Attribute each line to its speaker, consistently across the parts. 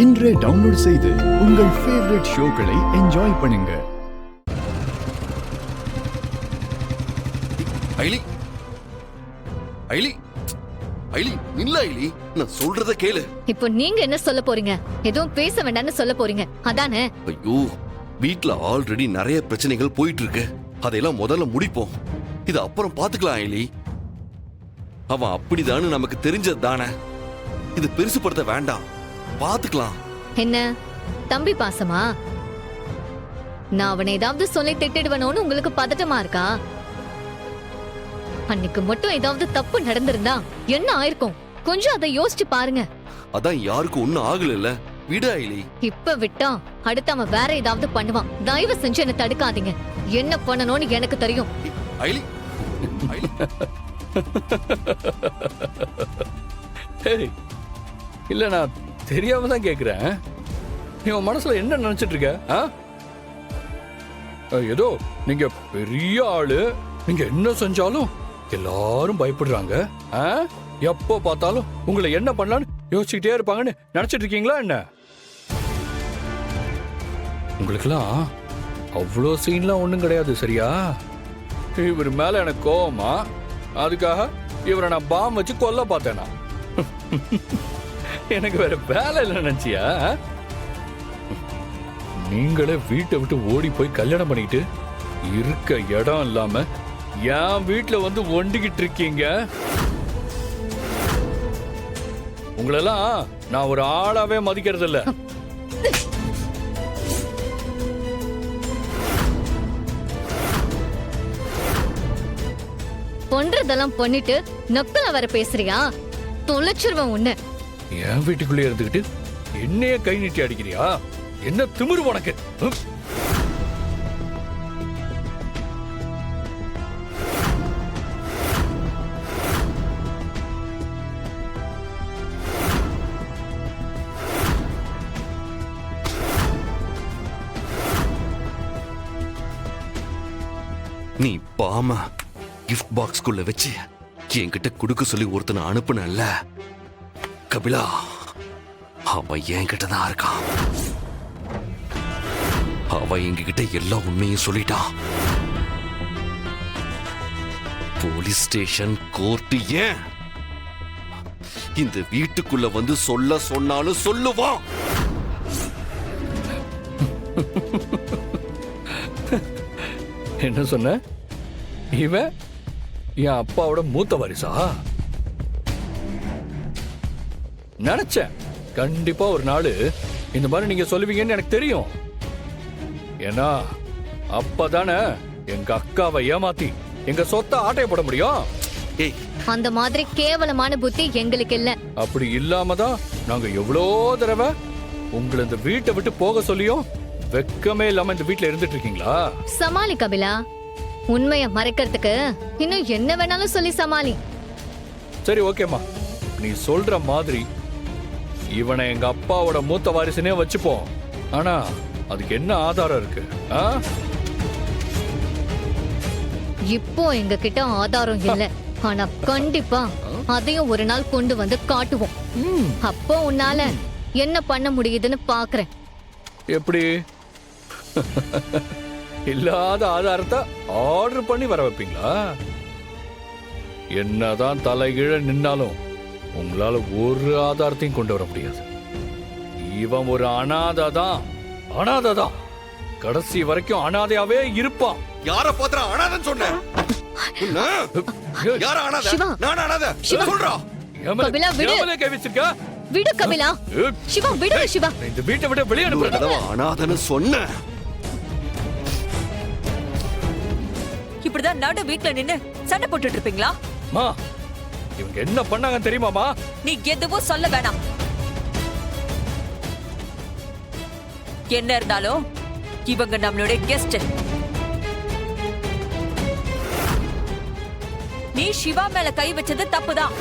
Speaker 1: இன்றே டவுன்லோட் செய்து உங்கள் ஃபேவரட் ஷோக்களை என்ஜாய் பண்ணுங்க.
Speaker 2: ஐலி ஐலி ஐலி இல்ல ஐலி, நான் சொல்றத கேளு.
Speaker 3: இப்போ நீங்க என்ன சொல்ல போறீங்க? எதுவும் பேச வேண்டாம்னு சொல்ல போறீங்க அதானே?
Speaker 2: ஐயோ, வீட்ல ஆல்ரெடி நிறைய பிரச்சனைகள் போயிட்டு இருக்கு. அதையெல்லாம் முதல்ல முடிப்போம். இது அப்புறம் பாத்துக்கலாம் ஐலி. அவன் அப்படிதான்னு நமக்கு தெரிஞ்சது தானே. இது பெருசுப்படுத்த வேண்டாம், பாத்துக்கலாம்.
Speaker 3: என்ன தம்பி பாசமா? நான் அவனை ஏதாவது சொல்லி திட்டிடுவனோன்னு உங்களுக்கு பதட்டமா இருக்கா? அன்னைக்கு மட்டும் ஏதாவது தப்பு நடந்திருந்தா என்ன ஆயிருக்கும்? கொஞ்சம் அதை யோசிச்சு பாருங்க.
Speaker 2: அதான் யாருக்கும் ஒண்ணும் ஆகல. விடு ஐலி.
Speaker 3: இப்ப விட்டா அடுத்து அவன் வேற ஏதாவது பண்ணுவான். தயவு செஞ்சு என்ன தடுக்காதீங்க. என்ன பண்ணணும்னு எனக்கு தெரியும்.
Speaker 2: ஐலி ஐலி
Speaker 4: இல்ல, நான் தெரியாம தான் கேக்குறேன். நீ உன் மனசுல என்ன நினைச்சிட்டு இருக்க? ஏதோ நீங்க பெரிய ஆளு, நீங்க என்ன செஞ்சாலும் எல்லாரும் பயப்படுறாங்க. எப்போ பார்த்தாலும் உங்களை என்ன பண்ணலான்னு யோசிச்சுக்கிட்டே இருப்பாங்கன்னு நினைச்சிட்டு இருக்கீங்களா என்ன? உங்களுக்கெல்லாம் அவ்வளோ சீன்லாம் ஒன்றும் கிடையாது, சரியா? இவர் மேல எனக்கு கோவமா, அதுக்காக இவரை நான் பாம் வச்சு கொல்ல பார்த்தேனா? எனக்கு வேற வேலை இல்லை நினைச்சியா? நீங்களே வீட்டை விட்டு ஓடி போய் கல்யாணம் பண்ணிட்டு இருக்க இடம் இல்லாம என் வீட்டுல வந்து ஒண்டிக்கிட்டு இருக்கீங்க. உங்களெல்லாம் நான் ஒரு ஆளாவே மதிக்கிறது இல்ல.
Speaker 3: பொன்றதெல்லாம் பண்ணிட்டு நக்கல வர பேசுறியா? தொலைச்சிருவேன் உன்னை.
Speaker 4: என் வீட்டுக்குள்ளே இருந்துகிட்டு என்னைய கை நீட்டி அடிக்கிறியா? என்ன திமிரு உனக்கு?
Speaker 2: நீ பாம கிஃப்ட் பாக்ஸ்குள்ள வச்சு என்கிட்ட குடுக்க சொல்லி ஒருத்தனை அனுப்புனல்ல கபிலா, அவன் என்கிட்ட தான் இருக்கான். அவன் எங்ககிட்ட எல்லா உண்மையும் சொல்லிட்டான். போலீஸ் ஸ்டேஷன், கோர்ட்டு, ஏன் இந்த வீட்டுக்குள்ள வந்து சொல்ல சொன்னாலும் சொல்லுவான்.
Speaker 4: என்ன சொன்ன? இவன் என் அப்பாவோட மூத்த வாரிசா? நினைச்சேன் கண்டிப்பா ஒரு நாள் இந்த மாதிரி நீங்க சொல்லுவீங்கன்னு எனக்கு தெரியும். ஏன்னா அப்பதானே எங்க அக்காவை ஏமாத்தி எங்க சொத்தை ஆட்டைய போட முடியும்.
Speaker 3: அந்த மாதிரி கேவலமான புத்தி எங்களுக்கு இல்ல.
Speaker 4: அப்படி இல்லாம தான் நாங்க எவ்வளோ தடவை உங்களை இந்த வீட்டை விட்டு போக சொல்லியும் வெக்கமே இல்லாம இந்த வீட்டுல இருந்துட்டு இருக்கீங்களா?
Speaker 3: சமாளி கபிலா. உண்மைய மறைக்கிறதுக்கு இன்னும் என்ன வேணாலும் சொல்லி சமாளி.
Speaker 4: சரி, ஓகேம்மா. நீ சொல்ற மாதிரி இவனை எங்க அப்பாவோட மூத்த வாரிசுனே வச்சுப்போம். ஆனா அதுக்கு என்ன ஆதாரம் இருக்கு?
Speaker 3: இப்போ எங்க கிட்ட ஆதாரம் இல்ல. ஆனா கண்டிப்பா அதையும் ஒரு நாள் கொண்டு வந்து காட்டுவோம். அப்போ உன்னால என்ன பண்ண முடியுதுன்னு பாக்குறேன்.
Speaker 4: எப்படி? இல்லாத ஆதாரத்தை ஆர்டர் பண்ணி வர வைப்பீங்களா? என்னதான் தலைகீழ நின்னாலும் உங்களால ஒரு ஆதாரத்தையும் கொண்டு வர முடியாது. இவன் ஒரு அனாதைதான். அனாதைதான். கடைசி வரைக்கும் அனாதையாவே இருப்பான்.
Speaker 2: யார பாத்திர அனாதைன்னு சொன்ன? யார அனாதை?
Speaker 3: சிவா.
Speaker 2: நான் அனாதை சொல்றா.
Speaker 3: கபிலா, விடு.
Speaker 4: எவளே கை வச்சிருக்க?
Speaker 3: விடு கபிலா. சிவா, விடு சிவா.
Speaker 4: இந்த வீட்டை விட்டு வெளியே அனுப்புறேன்.
Speaker 2: அனாதைன்னு சொன்ன.
Speaker 5: இப்படிதான் நடு வீட்ல நின்னு சண்டை போட்டுட்டு இருப்பீங்களா?
Speaker 4: மா, இவங்க என்ன பண்ணாங்க தெரியுமாமா?
Speaker 5: நீ எதுவும் சொல்ல வேணாம். என்ன இருந்தாலும் இவங்க நம்மளுடைய கெஸ்ட். நீ சிவா மேல கை வச்சது தப்புதான்.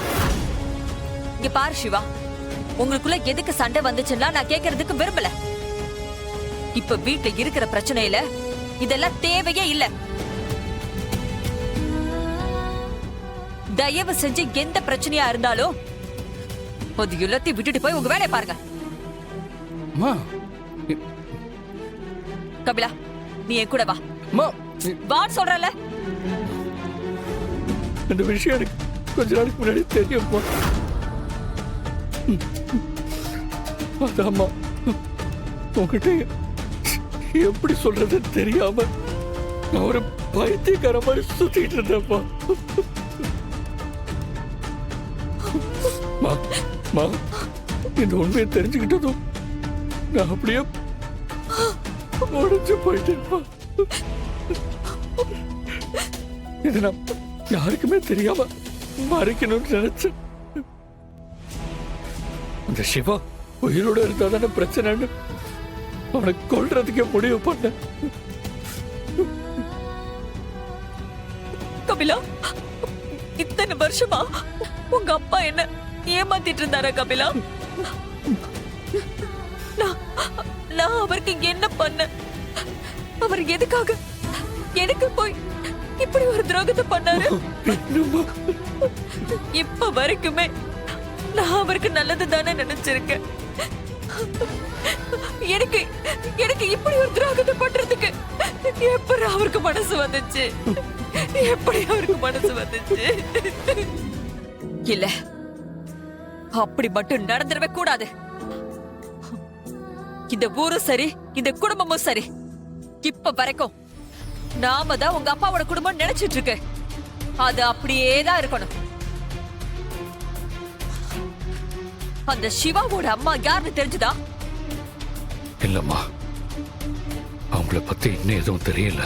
Speaker 5: இங்க பாரு சிவா, உங்களுக்குள்ள எதுக்கு சண்டை வந்துச்சுன்னா நான் கேக்குறதுக்கு விரும்பல. இப்ப வீட்டுல இருக்கிற பிரச்சனையில இதெல்லாம் தேவையே இல்ல. தயவு செஞ்சு எந்த பிரச்சனையா இருந்தாலும் அது எல்லாத்தையும் விட்டுட்டு போய் உங்க வேலையை பாருங்க.
Speaker 4: அம்மா
Speaker 5: கபிலா நீ என் கூட வா
Speaker 4: அம்மா
Speaker 5: வான்னு சொல்றல.
Speaker 4: இந்த விஷயம் எனக்கு கொஞ்ச நாளைக்கு முன்னாடி தெரியும்மா. அதாம்மா உங்ககிட்ட எப்படி சொல்றது தெரியாம நான் ஒரு பைத்தியக்கார மாதிரி சுத்திட்டு இருந்தேன்ப்பா. இந்த உண்மையை தெரிஞ்சுக்கிட்டதும் நான் அப்படியே உடைஞ்சு போயிட்டேன்ப்பா. இது நான் யாருக்குமே தெரியாம மறைக்கணும்னு நினைச்சேன். அந்த சிவா உயிரோட இருந்தா தானே பிரச்சனைன்னு அவனை கொல்றதுக்கே முடிவு பண்ணேன்.
Speaker 5: கபிலா இத்தனை வருஷமா உங்க அப்பா என்ன ஏமாத்திட்டு இருந்தாரா கபிலா? நான் அவருக்கு என்ன பண்ண? அவர் எதுக்காக எனக்கு போய் இப்படி ஒரு துரோகத்தை பண்ணாரு? இப்ப வரைக்குமே நான் அவருக்கு நல்லது தானே நினைச்சிருக்கேன். எனக்கு எனக்கு இப்படி ஒரு துரோகத்தை பண்றதுக்கு எப்படி அவருக்கு மனசு வந்துச்சு? எப்படி அவருக்கு மனசு வந்துச்சு? இல்ல அப்படி மட்டும் நடந்துடவே கூடாது. இந்த ஊரும் சரி இந்த குடும்பமும் சரி இப்ப வரைக்கும் நாம தான் உங்க அப்பாவோட குடும்பம் நினைச்சிட்டு இருக்கு. அது அப்படியே தான் இருக்கணும். அந்த சிவாவோட அம்மா யாருன்னு தெரிஞ்சுதா?
Speaker 4: இல்லம்மா அவங்கள பத்தி இன்னும் எதுவும் தெரியல.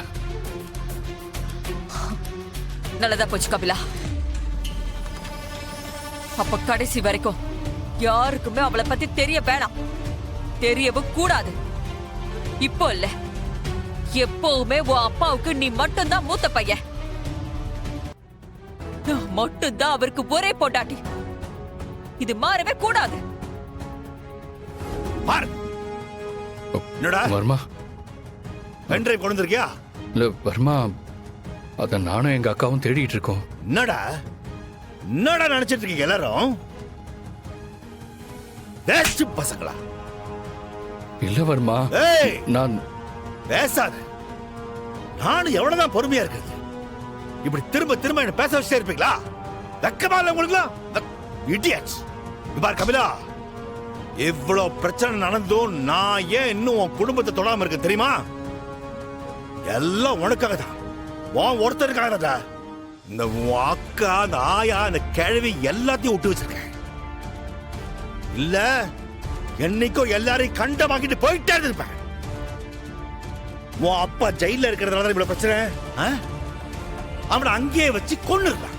Speaker 5: நல்லதா போச்சு கபிலா. அப்ப கடைசி வரைக்கும் யாருக்குமே அவளை பத்தி தெரிய வேணாம், தெரியவும் கூடாது. இப்போ இல்ல எப்பவுமே உன் அப்பாவுக்கு நீ மட்டும்தான் மூத்த பையன். நான் மட்டும்தான் அவருக்கு ஒரே பொண்டாட்டி. இது மாறவே கூடாது.
Speaker 6: என்னடா
Speaker 4: வர்மா
Speaker 6: பென்ட்ரைவ் கொண்டு வந்திருக்கியா?
Speaker 4: இல்ல வர்மா, அத நானும் எங்க அக்காவும் தேடிட்டு இருக்கோம்.
Speaker 6: என்னடா என்னடா நினைச்சிட்டு இருக்கீங்க எல்லாரும்? வேஸ்ட் பசங்களா?
Speaker 4: இல்ல வர்மா,
Speaker 6: ஏய்
Speaker 4: நான்
Speaker 6: பேசாத. நானும் எவ்வளவுதான் பொறுமையா இருக்கிறது? இப்படி திரும்ப திரும்ப என்ன பேச வச்சுட்டே இருப்பீங்களா? வெக்கமா இல்ல உங்களுக்கு? இடியட்ஸ். பார் கபிலா, இவ்வளவு பிரச்சனை நடந்தும் நான் ஏன் இன்னும் உன் குடும்பத்தை தொடாம இருக்க தெரியுமா? எல்லாம் உனக்காக தான், உன் ஒருத்தருக்காக தான். இந்த உன் அக்கா, அந்த ஆயா, அந்த கிழவி எல்லாத்தையும் விட்டு வச்சிருக்கேன். இல்ல என்னைக்கும் எல்லாரையும் கண்டமாக்கிட்டு போயிட்டே இருப்பேன். உன் அப்பா ஜெயில இருக்கிறதுனால இவ்வளவு பிரச்சனை. அவனை அங்கேயே வச்சு கொன்னு இருப்பான்.